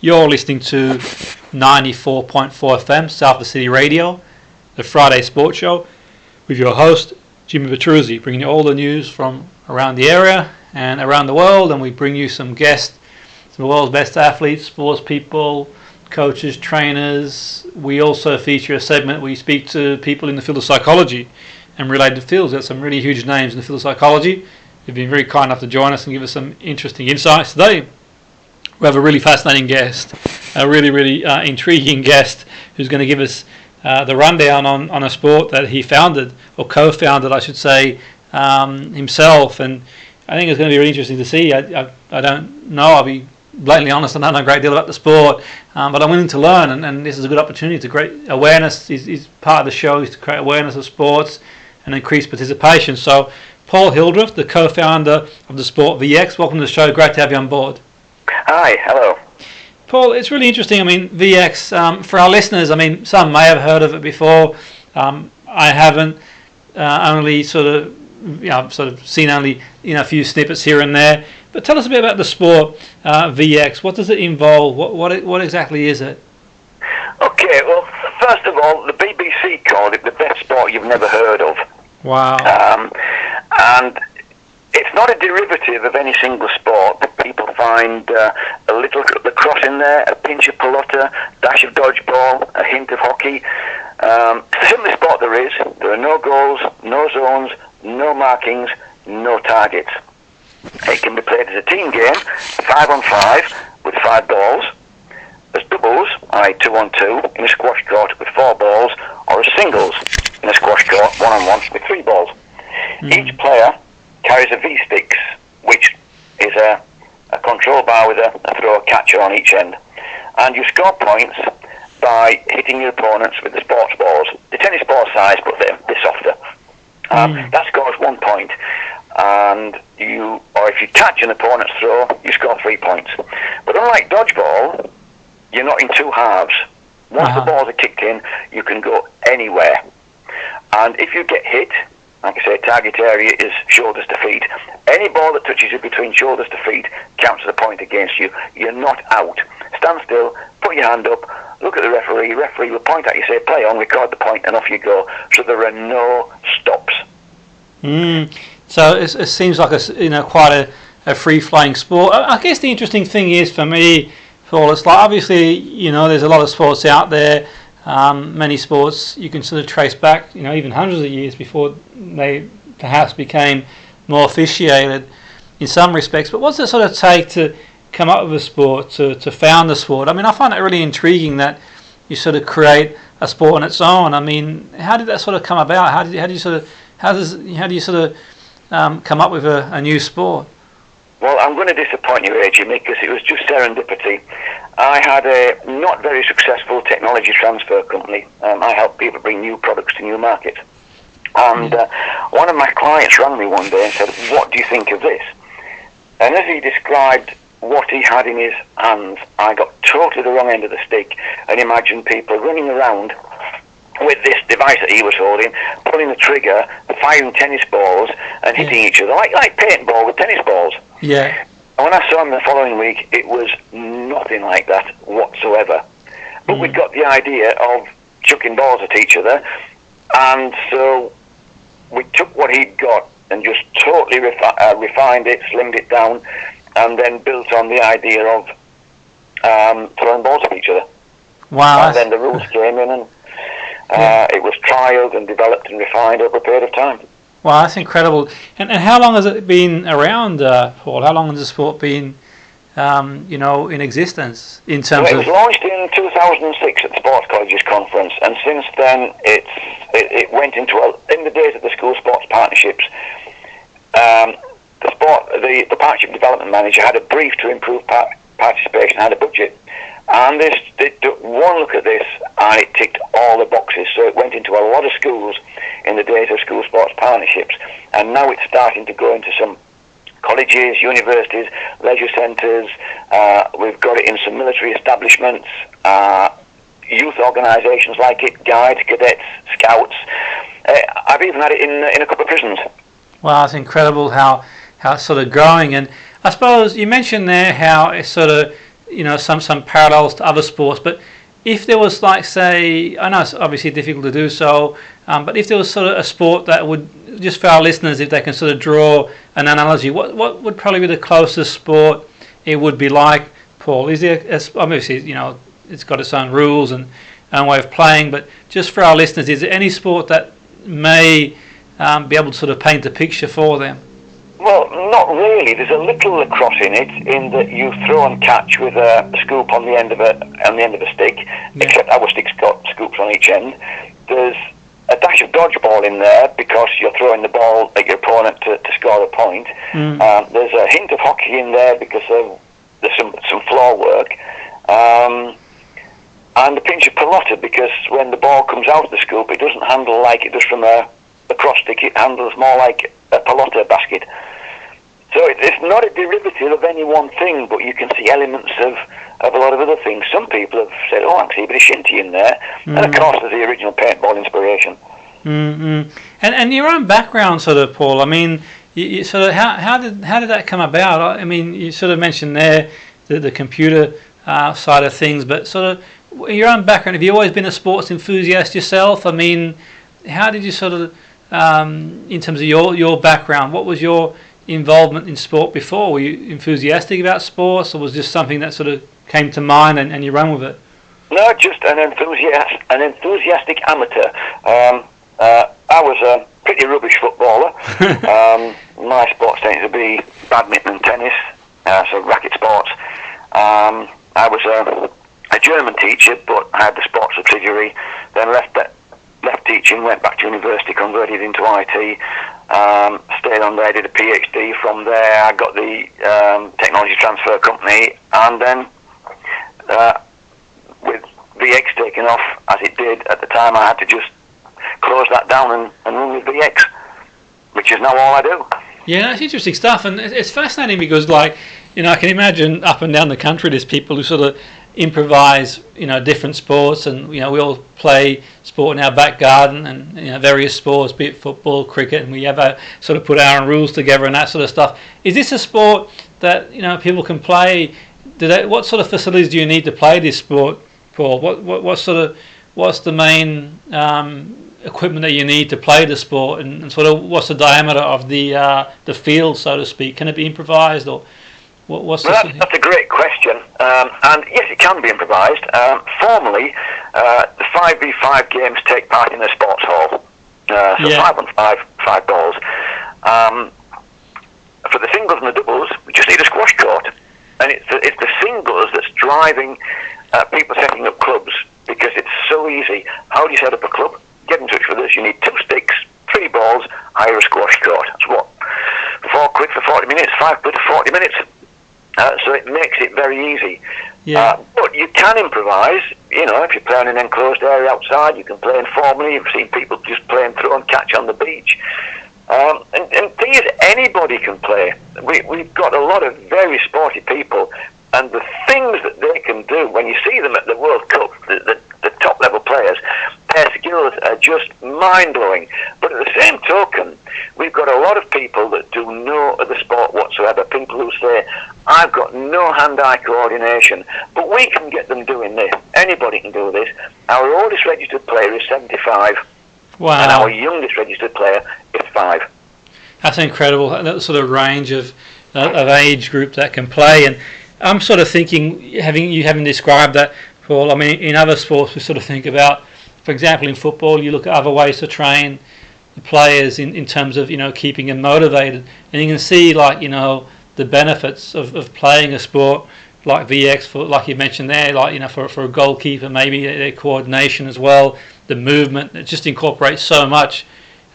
You're listening to 94.4 FM, Salford City Radio, the Friday Sports Show, with your host, Jimmy Petruzzi, bringing you all the news from around the area and around the world, and we bring you some guests, some of the world's best athletes, sports people, coaches, trainers. We also feature a segment where we speak to people in the field of psychology and related fields. There's some really huge names in the field of psychology who've been very kind enough to join us and give us some interesting insights today. We have a really fascinating guest, a really intriguing guest who's going to give us the rundown on a sport that he founded, or co-founded, I should say, himself. And I think it's going to be really interesting to see. I don't know, I'll be blatantly honest, I don't know a great deal about the sport, but I'm willing to learn, and this is a good opportunity to create awareness. Is part of the show is to create awareness of sports and increase participation. So, Paul Hildreth, the co-founder of the sport VX, welcome to the show. Great to have you on board. Hi, hello. Paul, it's really interesting. I mean, VX, for our listeners, I mean, some may have heard of it before. I haven't, only sort of seen only a few snippets here and there. But tell us a bit about the sport, VX. What does it involve? What exactly is it? Okay, well, first of all, the BBC called it the best sport you've never heard of. Wow. And it's not a derivative of any single sport, but people find a little lacrosse in there, a pinch of pelota, dash of dodgeball, a hint of hockey. It's the simplest sport there is. There are no goals, no zones, no markings, no targets. It can be played as a team game, 5-on-5, with 5 balls, as doubles, i.e. 2-on-2, in a squash court with 4 balls, or as singles, in a squash court, 1-on-1, with 3 balls. Each player carries a V-sticks, which is a control bar with a throw catcher on each end. And you score points by hitting your opponents with the sports balls. The tennis ball size, but they're softer. That scores 1 point. And if you catch an opponent's throw, you score 3 points. But unlike dodgeball, you're not in 2 halves. Once the balls are kicked in, you can go anywhere. And if you get hit, like I say, target area is shoulders to feet. Any ball that touches you between shoulders to feet counts as a point against you. You're not out. Stand still, put your hand up, look at the referee. Referee will point at you, say, play on, record the point, and off you go. So there are no stops. So it seems like quite a free-flowing sport. I guess the interesting thing is, for me, Paul, it's like, obviously, there's a lot of sports out there. Many sports you can sort of trace back, even hundreds of years before they perhaps became more officiated in some respects. But what's it sort of take to come up with a sport, to found a sport? I mean, I find it really intriguing that you sort of create a sport on its own. I mean, how did that sort of come about? How do you come up with a new sport? Well, I'm going to disappoint you, Jimmy, because it was just serendipity. I had a not very successful technology transfer company. I helped people bring new products to new markets. And one of my clients rang me one day and said, what do you think of this? And as he described what he had in his hands, I got totally the wrong end of the stick and imagined people running around with this device that he was holding, pulling the trigger, firing tennis balls and hitting each other, like paintball with tennis balls. Yeah. And when I saw him the following week, it was nothing like that whatsoever. But we got the idea of chucking balls at each other, and so we took what he'd got and just totally refined it, slimmed it down, and then built on the idea of throwing balls at each other. Wow. And then the rules came in, and it was trialled and developed and refined over a period of time. Wow, that's incredible. And how long has it been around, Paul? How long has the sport been, in existence in terms of? It was launched in 2006 at the Sports Colleges Conference, and since then it went into in the days of the school sports partnerships. The partnership development manager had a brief to improve participation, had a budget, and they took one look at this and it ticked all the boxes. So it went into a lot of schools in the days of school sports partnerships, and now it's starting to go into some colleges, universities, leisure centres. We've got it in some military establishments, youth organisations like it, guides, cadets, scouts. I've even had it in a couple of prisons. Wow, it's incredible how it's sort of growing. And I suppose you mentioned there how it's sort of some parallels to other sports, but if there was, like, say, I know it's obviously difficult to do so, but if there was sort of a sport that would, just for our listeners, if they can sort of draw an analogy, what would probably be the closest sport it would be like, Paul? Is there, obviously, it's got its own rules and own way of playing, but just for our listeners, is there any sport that may be able to sort of paint a picture for them? Well, not really. There's a little lacrosse in it, in that you throw and catch with a scoop on the end of a stick, except our stick's got scoops on each end. There's a dash of dodgeball in there because you're throwing the ball at your opponent to score a point. There's a hint of hockey in there because there's some floor work. And a pinch of pelota, because when the ball comes out of the scoop, it doesn't handle like it does from a cross stick. It handles more like a pelota basket. So it's not a derivative of any one thing, but you can see elements of a lot of other things. Some people have said, I can see a bit of shinty in there. And of course there's the original paintball inspiration. And your own background, sort of, Paul, I mean, you sort of, how did that come about? I mean, you sort of mentioned there the computer side of things, but sort of your own background, have you always been a sports enthusiast yourself? I mean, how did you sort of, in terms of your background, what was your involvement in sport before? Were you enthusiastic about sports, or was just something that sort of came to mind and you ran with it? No, just an enthusiastic amateur. I was a pretty rubbish footballer. My sports tended to be badminton and tennis, so racket sports. I was a German teacher, but I had the sports subsidiary, then left teaching, went back to university, converted into IT, stayed on there, did a PhD. From there I got the technology transfer company, and then with VX taking off as it did at the time, I had to just close that down and run with VX, which is now all I do. Yeah, that's interesting stuff, and it's fascinating because, like, I can imagine up and down the country there's people who sort of improvise, different sports, and we all play sport in our back garden, and various sports, be it football, cricket, and we have sort of put our own rules together and that sort of stuff. Is this a sport that people can play? What sort of facilities do you need to play this sport, Paul? What's the main equipment that you need to play the sport, and sort of what's the diameter of the field, so to speak? Can it be improvised, or what's that's a great question, and yes, it can be improvised. Formally, the 5v5 games take part in a sports hall, 5 on 5 balls. For the singles and the doubles, we just need a squash court, and it's the singles that's driving people setting up clubs, because it's so easy. How do you set up a club? Get in touch with us. You need 2 sticks, 3 balls, hire a squash court. That's what? £4 for 40 minutes, £5 for 40 minutes. So it makes it very easy. But you can improvise. If you're playing in an enclosed area outside, you can play informally. You've seen people just playing throw and catch on the beach. And the thing is, anybody can play. We've got a lot of very sporty people, and the things that they can do, when you see them at the World Cup, the top level players, their skills are just mind-blowing. But at the same token, we've got a lot of people that do no other sport whatsoever. People who say, I've got no hand-eye coordination, but we can get them doing this. Anybody can do this. Our oldest registered player is 75. Wow. And our youngest registered player is 5. That's incredible. That sort of range of age group that can play. And I'm sort of thinking, having described that, Paul, I mean, in other sports we sort of think about, for example, in football, you look at other ways to train the players in terms of, keeping them motivated. And you can see, like, the benefits of playing a sport like VX, for, like you mentioned there, like, for a goalkeeper, maybe their coordination as well, the movement, it just incorporates so much.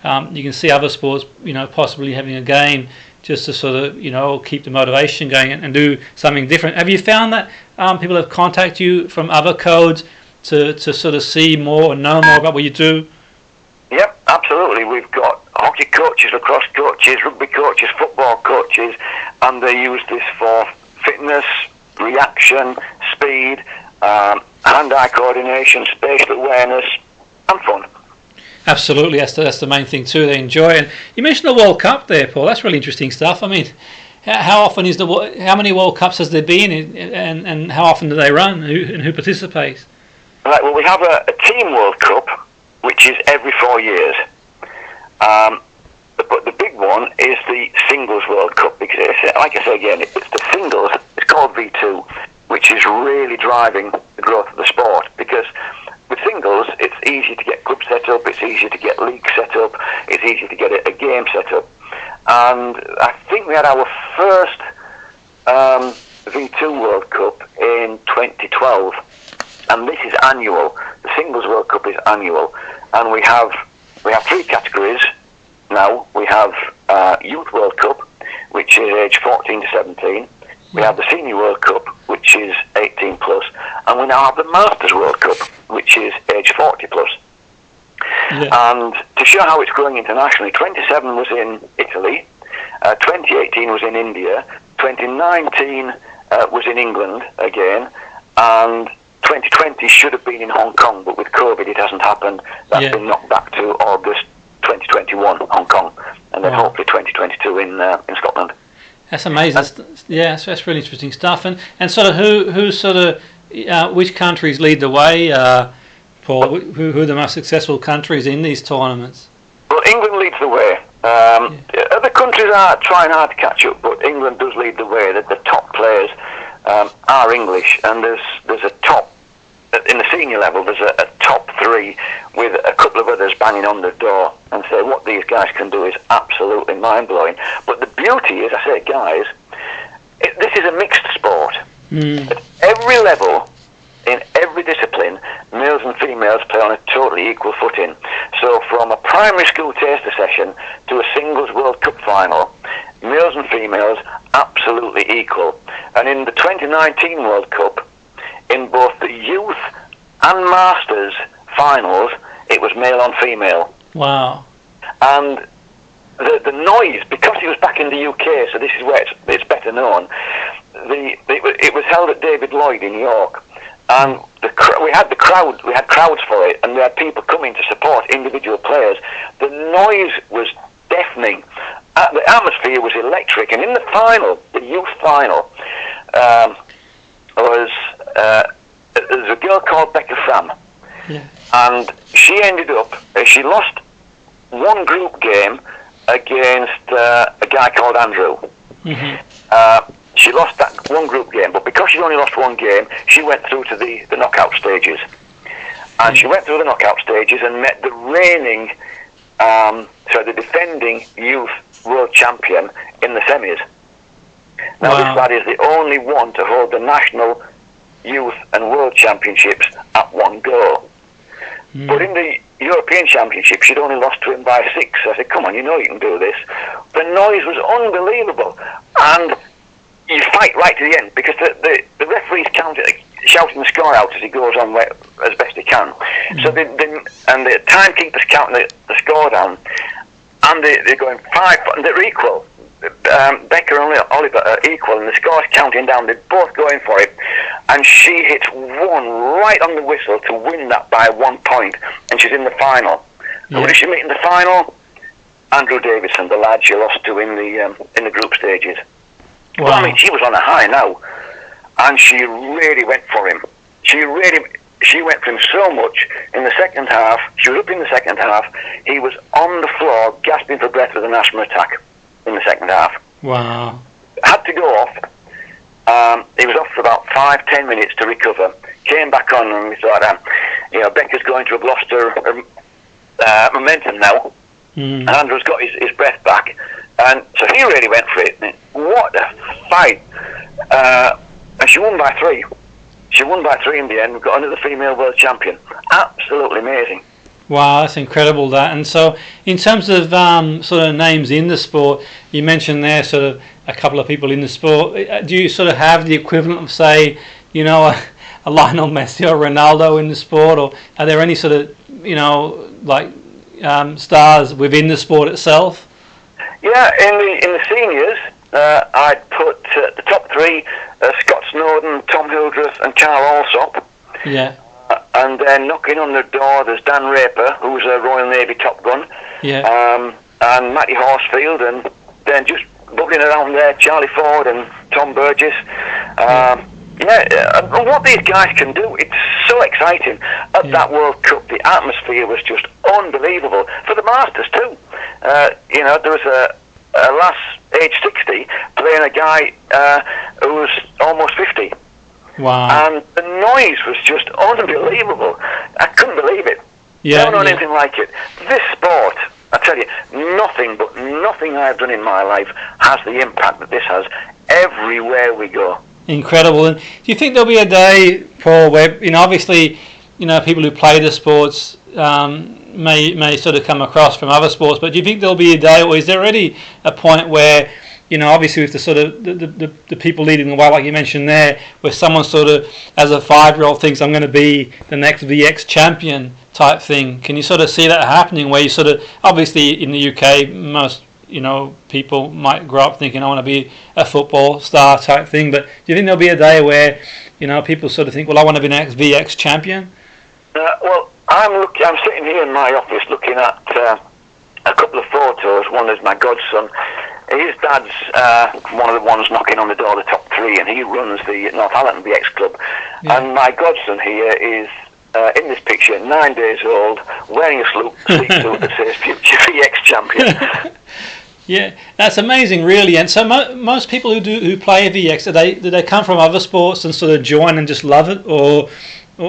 You can see other sports, possibly having a game just to sort of, keep the motivation going and do something different. Have you found that people have contacted you from other codes to sort of see more and know more about what you do? Yep, absolutely. We've got hockey coaches, lacrosse coaches, rugby coaches, football coaches, and they use this for fitness, reaction, speed, hand-eye coordination, spatial awareness, and fun. Absolutely, that's the main thing too. They enjoy it. And you mentioned the World Cup there, Paul. That's really interesting stuff. I mean, How often is how many World Cups has there been, and how often do they run, and who participates? Right, well, we have a Team World Cup, which is every 4 years. But the big one is the Singles World Cup, because, like I say again, it's the singles, it's called V2, which is really driving the growth of the sport, because with singles, it's easy to get club set up, it's easy to get league set up, it's easy to get a game set up. And I think we had our first V2 World Cup in 2012, and this is annual. The Singles World Cup is annual, and we have 3 categories now. We have Youth World Cup, which is age 14 to 17. We have the Senior World Cup, which is 18 plus, and we now have the Masters World Cup, which is age 40 plus. Yeah. And to show how it's growing internationally, 27 was in Italy, 2018 was in India, 2019 was in England again, and 2020 should have been in Hong Kong, but with COVID it hasn't happened. That's been knocked back to August 2021, Hong Kong, and then hopefully 2022 in Scotland. That's amazing. That's really interesting stuff. And sort of who sort of which countries lead the way, Paul? Who are the most successful countries in these tournaments? Well, England leads the way. Other countries are trying hard to catch up, but England does lead the way. The top players are English, and there's a top in the senior level. There's a top 3 with a couple of others banging on the door, and say what these guys can do is absolutely mind blowing. But the beauty is, I say, guys, this is a mixed sport. At every level, in every discipline, males and females play on a totally equal footing. So from a primary school taster session to a Singles World Cup final, males and females absolutely equal. And in the 2019 World Cup, in both the youth and masters finals, it was male on female. Wow. And the noise, because it was back in the UK, so this is where it's better known, it was held at David Lloyd in York. And we had crowds for it, and we had people coming to support individual players. The noise was deafening. The atmosphere was electric, and in the final, the youth final, there's a girl called Becca Fram, and she ended up, she lost one group game against a guy called Andrew. She lost that one group game, but because she only lost one game, she went through to the knockout stages. And she went through the knockout stages and met the the defending youth world champion in the semis. Now this lad is the only one to hold the national youth and world championships at one go. But in the European Championship, she'd only lost to him by 6. I said, come on, you know you can do this. The noise was unbelievable. And you fight right to the end, because the referee's shouting the score out as he goes on as best he can. So the timekeeper's counting the score down, and they're going 5, and they're equal. Becca and Oliver are equal, and the score's counting down. They're both going for it, and she hits one right on the whistle to win that by 1 point, and she's in the final. And what does she meet in the final? Andrew Davidson, the lad she lost to in the group stages. Well, I mean, she was on a high now, and she really went for him. She went for him so much in the second half. She was up in the second half. He was on the floor, gasping for breath with an asthma attack in the second half. Wow. Had to go off. He was off for about 5-10 minutes to recover. Came back on, and we thought, Becca's going to have lost her momentum now. And Andrew's got his breath back. And so he really went for it. What a fight. And she won by 3. She won by 3 in the end. We've got another female world champion. Absolutely amazing. Wow, that's incredible, that. And so in terms of sort of names in the sport, you mentioned there sort of a couple of people in the sport. Do you sort of have the equivalent of, say, a Lionel Messi or Ronaldo in the sport? Or are there any sort of, stars within the sport itself? Yeah, in the seniors, I'd put the top 3, Scott Snowden, Tom Hildreth and Carl Alsop. Yeah. And then knocking on the door, there's Dan Raper, who's a Royal Navy Top Gun. Yeah. And Matty Horsfield, and then just bubbling around there, Charlie Ford and Tom Burgess. And what these guys can do, it's so exciting. At that World Cup, the atmosphere was just unbelievable. For the Masters too. There was a lass age 60 playing a guy who was almost 50. Wow. And the noise was just unbelievable. I couldn't believe it. Never known anything like it. This sport, I tell you, nothing I've done in my life has the impact that this has everywhere we go. Incredible. And do you think there'll be a day, Paul, where obviously, people who play the sports may sort of come across from other sports, but do you think there'll be a day, or is there already a point where, obviously with the sort of the people leading the way, like you mentioned there, where someone sort of, as a 5-year-old, thinks I'm going to be the next VX champion type thing? Can you sort of see that happening, where you sort of, obviously in the UK, most people might grow up thinking I want to be a football star type thing, but do you think there'll be a day where people sort of think, well, I want to be the next VX champion? Well, I'm sitting here in my office looking at a couple of photos. One is my godson. His dad's one of the ones knocking on the door of the top 3, and he runs the Northallerton VX Club. And my godson here is in this picture, 9 days old, wearing a sleek suit that says future VX champion. Yeah, that's amazing, really. And so most people who play VX, do they come from other sports and sort of join and just love it, or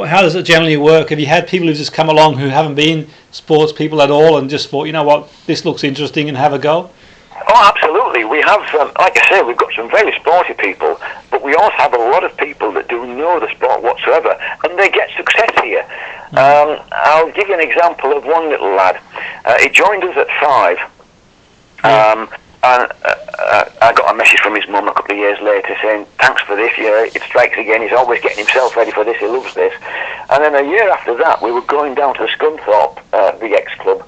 how does it generally work? Have you had people who just come along who haven't been sports people at all and just thought, what, this looks interesting, and have a go? Oh, absolutely. We have, like I say, we've got some very sporty people, but we also have a lot of people that do know the sport whatsoever, and they get success here. I'll give you an example of one little lad. He joined us at 5. And I got a message from his mum a couple of years later saying, thanks for this, it strikes again, he's always getting himself ready for this, he loves this. And then a year after that, we were going down to the Scunthorpe VX Club,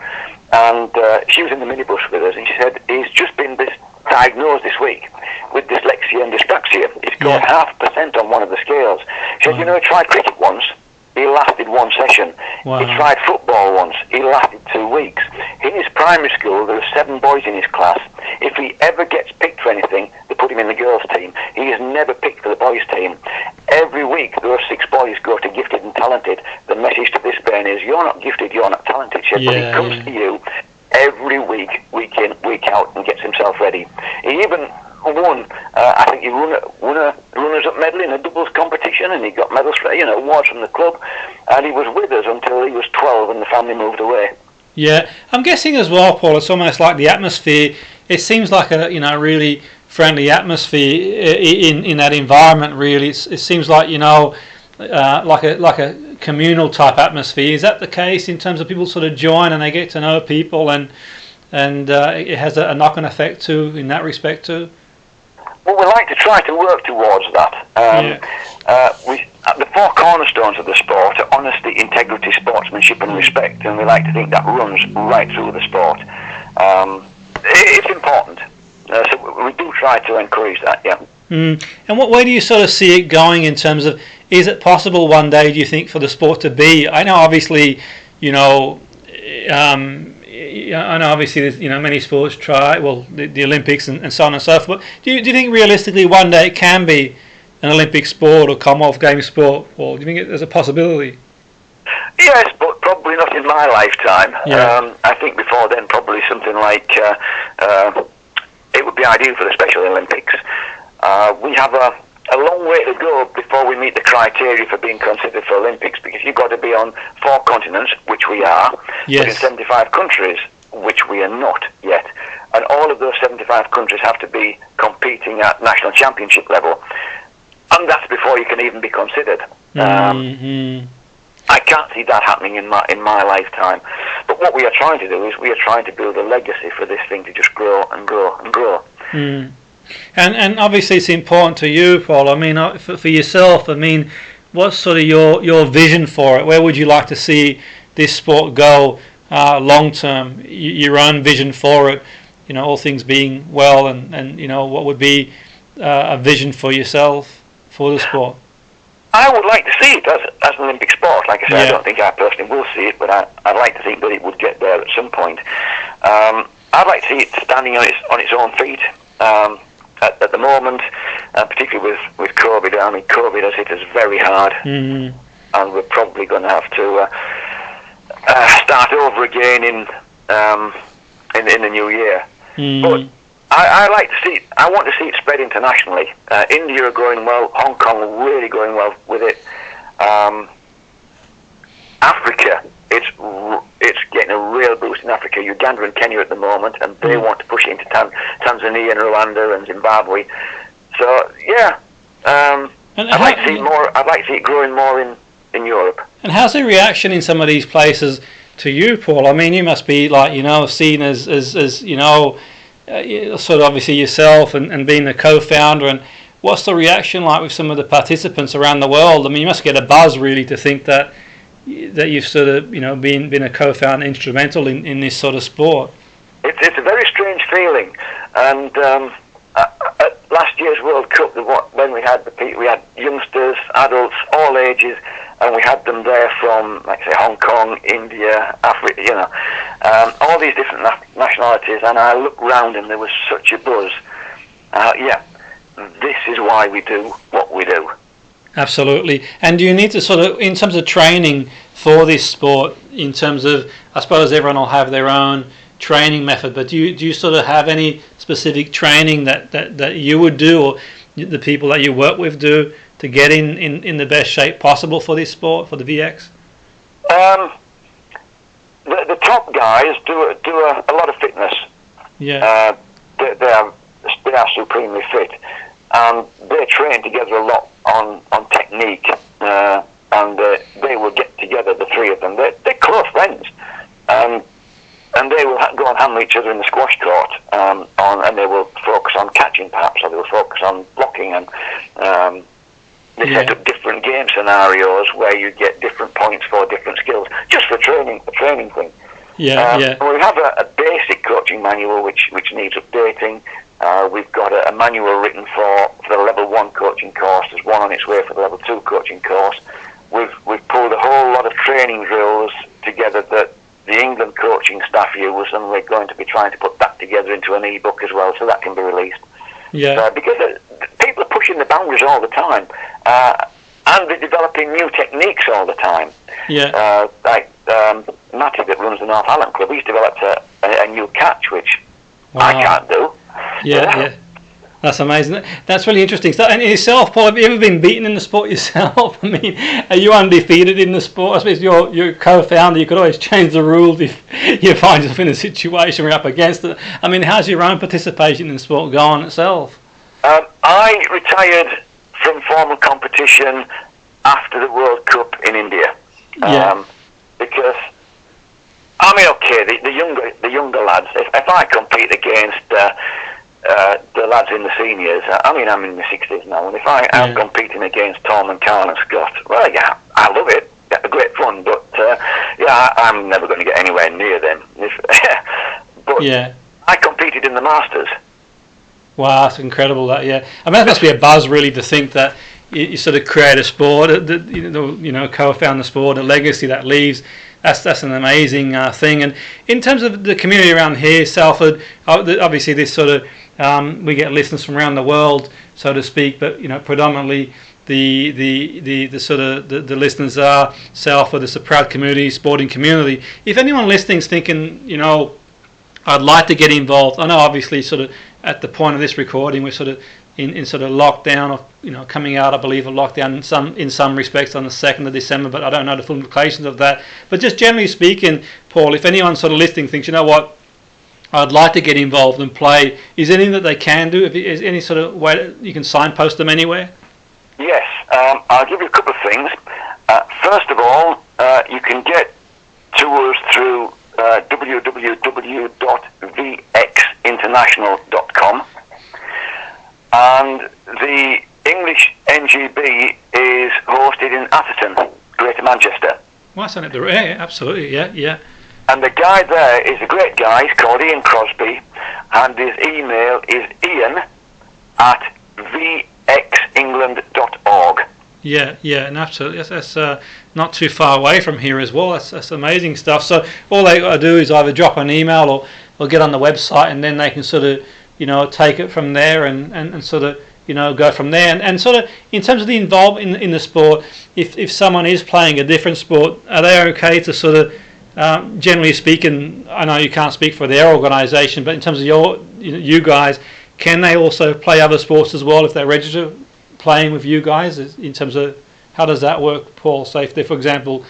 and she was in the minibus with us, and she said, he's just been diagnosed this week with dyslexia and dyspraxia. He scored 0.5% on one of the scales. She said, he tried cricket once. He lasted 1 session. Wow. He tried football once. He lasted 2 weeks. In his primary school, there are 7 boys in his class. If he ever gets picked for anything, they put him in the girls' team. He is never picked for the boys' team. Every week, those 6 boys go to Gifted and Talented. The message to this Ben is, you're not gifted, you're not talented. But he comes to you every week, week in, week out, and gets himself ready. He even won, I think he won a runners-up medal in a doubles competition, and he got medals for, awards from the club, and he was with us until he was 12 and the family moved away. Yeah, I'm guessing as well, Paul, it's almost like the atmosphere, it seems like a really friendly atmosphere in that environment, really. It seems like, like a communal type atmosphere. Is that the case in terms of people sort of join and they get to know people, and it has a knock-on effect too in that respect too? Well, we like to try to work towards that. The 4 cornerstones of the sport are honesty, integrity, sportsmanship and respect, and we like to think that runs right through the sport. It's important, so we do try to encourage that, yeah. And what way do you sort of see it going in terms of, is it possible one day, do you think, for the sport to be, I know obviously, I know obviously there's, many sports try, the Olympics and so on and so forth, but do you think realistically one day it can be an Olympic sport or Commonwealth Games sport, or do you think there's a possibility? Yes, but probably not in my lifetime. Yeah. I think before then probably something like, it would be ideal for the Special Olympics. We have a long way to go before we meet the criteria for being considered for Olympics, because you've got to be on 4 continents, which we are, but in 75 countries, which we are not yet. And all of those 75 countries have to be competing at national championship level. And that's before you can even be considered. I can't see that happening in my lifetime. But what we are trying to do is we are trying to build a legacy for this thing to just grow and grow and grow. And obviously it's important to you, Paul. I mean, for yourself, I mean, what's sort of your vision for it? Where would you like to see this sport go long term? Your own vision for it, all things being well, and what would be a vision for yourself for the sport? I would like to see it as an Olympic sport. Like I said, I don't think I personally will see it, but I'd like to think that it would get there at some point. I'd like to see it standing on its own feet. At the moment, particularly with COVID. I mean, COVID has hit us very hard, and we're probably going to have to start over again in the new year. But I like to see. I want to see it spread internationally. India are going well. Hong Kong are really going well with it. Africa, it's getting a real boost in Africa. Uganda and Kenya at the moment, and they want to push it into Tanzania and Rwanda and Zimbabwe. So yeah, I'd like to see more. I'd like to see it growing more in Europe. And how's the reaction in some of these places to you, Paul? I mean, you must be seen as sort of obviously yourself and being the co-founder. And what's the reaction like with some of the participants around the world? I mean, you must get a buzz really to think that you've sort of been a co-founder, instrumental in this sort of sport. It's a very strange feeling, and at last year's World Cup, when we had youngsters, adults, all ages, and we had them there from, like I say, Hong Kong, India, Africa, all these different nationalities, and I looked round and there was such a buzz. This is why we do what we do. Absolutely. And do you need to sort of, in terms of training for this sport, in terms of, I suppose everyone will have their own training method, but do you sort of have any specific training that you would do, or the people that you work with do, to get in the best shape possible for this sport, for the VX? The top guys do a lot of fitness. Yeah. They are supremely fit, and they train together a lot on technique, and they will get together, the three of them. They're close friends, and they will go and handle each other in the squash court, and they will focus on catching perhaps, or they will focus on blocking, and they set up different game scenarios where you get different points for different skills, just for training thing. We have a basic coaching manual which needs updating. We've got a manual written for the level 1 coaching course. There's one on its way for the level 2 coaching course. We've pulled a whole lot of training drills together that the England coaching staff use, and we're going to be trying to put that together into an e-book as well, so that can be released. Because people are pushing the boundaries all the time, and they're developing new techniques all the time. Like Matty that runs the North Island Club, he's developed a new catch which I can't do. That's amazing. That's really interesting. So, and yourself, Paul, have you ever been beaten in the sport yourself? I mean, are you undefeated in the sport? I suppose you're co-founder. You could always change the rules if you find yourself in a situation where you're up against it. I mean, how's your own participation in the sport gone itself? I retired from formal competition after the World Cup in India. Because, I mean, okay, the younger lads, if I compete against the lads in the seniors, I mean, I'm in my 60s now, and if I'm competing against Tom and Carl and Scott, well, yeah, I love it. It's great fun, but I'm never going to get anywhere near them. But I competed in the Masters. Wow, that's incredible. That I mean, that must be a buzz really to think that you sort of create a sport, co-found the sport, a legacy that leaves. That's an amazing thing. And in terms of the community around here, Salford, obviously this sort of we get listeners from around the world, so to speak, but predominantly the sort of the listeners are Salford. It's a proud community, sporting community. If anyone listening is thinking, I'd like to get involved, I know obviously sort of at the point of this recording we're sort of in sort of lockdown, or coming out, I believe, of lockdown in some respects on the 2nd of December, but I don't know the full implications of that. But just generally speaking, Paul, if anyone sort of listening thinks, what, I'd like to get involved and play, is there anything that they can do? Is any sort of way that you can signpost them anywhere? Yes, I'll give you a couple of things. First of all, you can get to us through www.vxinternational.com. And the English NGB is hosted in Atherton, Greater Manchester. Well, that's on it. Absolutely, yeah. And the guy there is a great guy. He's called Ian Crosby, and his email is ian@vxengland.org. Yeah, and absolutely. That's not too far away from here as well. That's amazing stuff. So all they got to do is either drop an email or get on the website, and then they can sort of take it from there and sort of go from there, and sort of in terms of the involvement in the sport, if someone is playing a different sport, are they okay to sort of generally speaking, I know you can't speak for their organisation, but in terms of you guys, can they also play other sports as well if they register playing with you guys? In terms of how does that work, Paul? Say if they're, for example,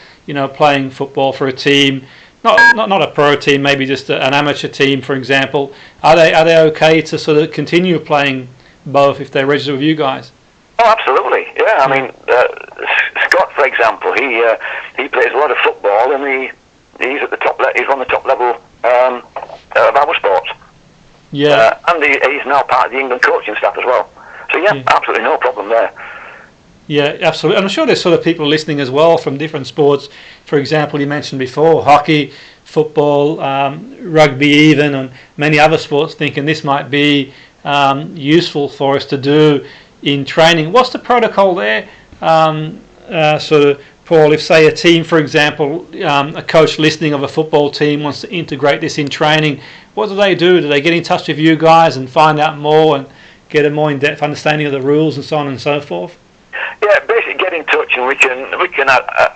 playing football for a team, not a pro team, maybe just an amateur team, for example, are they okay to sort of continue playing both if they register with you guys? Oh, absolutely. Yeah, I mean, Scott, for example, he plays a lot of football, and he's at the top. He's on the top level of our sports. Yeah, and he's now part of the England coaching staff as well. So yeah, absolutely no problem there. Yeah, absolutely. And I'm sure there's sort of people listening as well from different sports. For example, you mentioned before hockey, football, rugby, even, and many other sports. Thinking this might be useful for us to do in training. What's the protocol there? Sort of, Paul, if say a team, for example, a coach listening of a football team wants to integrate this in training, what do they do? Do they get in touch with you guys and find out more and get a more in-depth understanding of the rules and so on and so forth? Yeah, basically get in touch and we can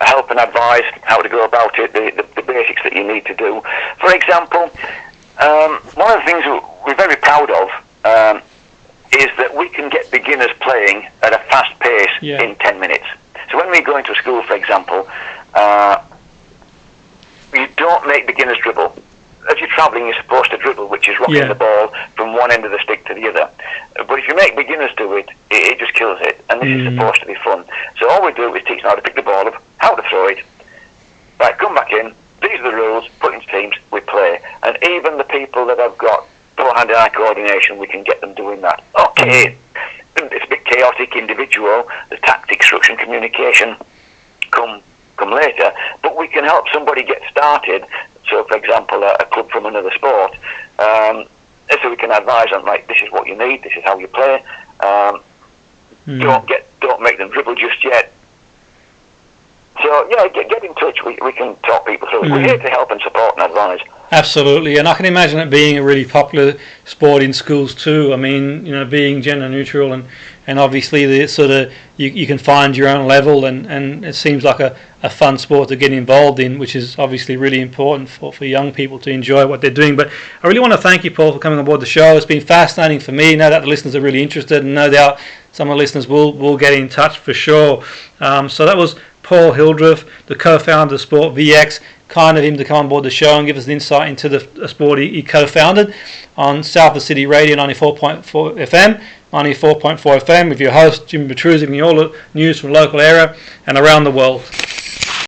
help and advise how to go about it, the basics that you need to do. For example, one of the things we're very proud of is that we can get beginners playing at a fast pace in 10 minutes. So when we go into a school, for example, you don't make beginners dribble. As you're travelling, you're supposed to dribble, which is rocking the ball from one end of the stick to the other. But if you make beginners do it, it just kills it. And this is supposed to be fun. So all we do is teach them how to pick the ball up, how to throw it. Right, come back in. These are the rules. Put into teams. We play. And even the people that have got poor hand-eye coordination, we can get them doing that. Okay, it's a bit chaotic, individual. The tactics, structure, and communication come later. But we can help somebody get started. So, for example, a club from another sport, so we can advise them, like, this is what you need, this is how you play. Don't make them dribble just yet. So, yeah, get in touch. We can talk people through it. We're here to help and support and advise. Absolutely, and I can imagine it being a really popular sport in schools too. I mean, being gender neutral and obviously the sort of you can find your own level and it seems like a fun sport to get involved in, which is obviously really important for young people to enjoy what they're doing. But I really want to thank you, Paul, for coming on board the show. It's been fascinating for me. No doubt the listeners are really interested, and no doubt some of the listeners will get in touch for sure. So that was Paul Hildreth, the co-founder of Sport VX. Kind of him to come on board the show and give us an insight into the sport he co-founded on Salford City Radio 94.4 FM, 94.4 FM with your host Jimmy Petruzzi, giving you all the news from the local area and around the world.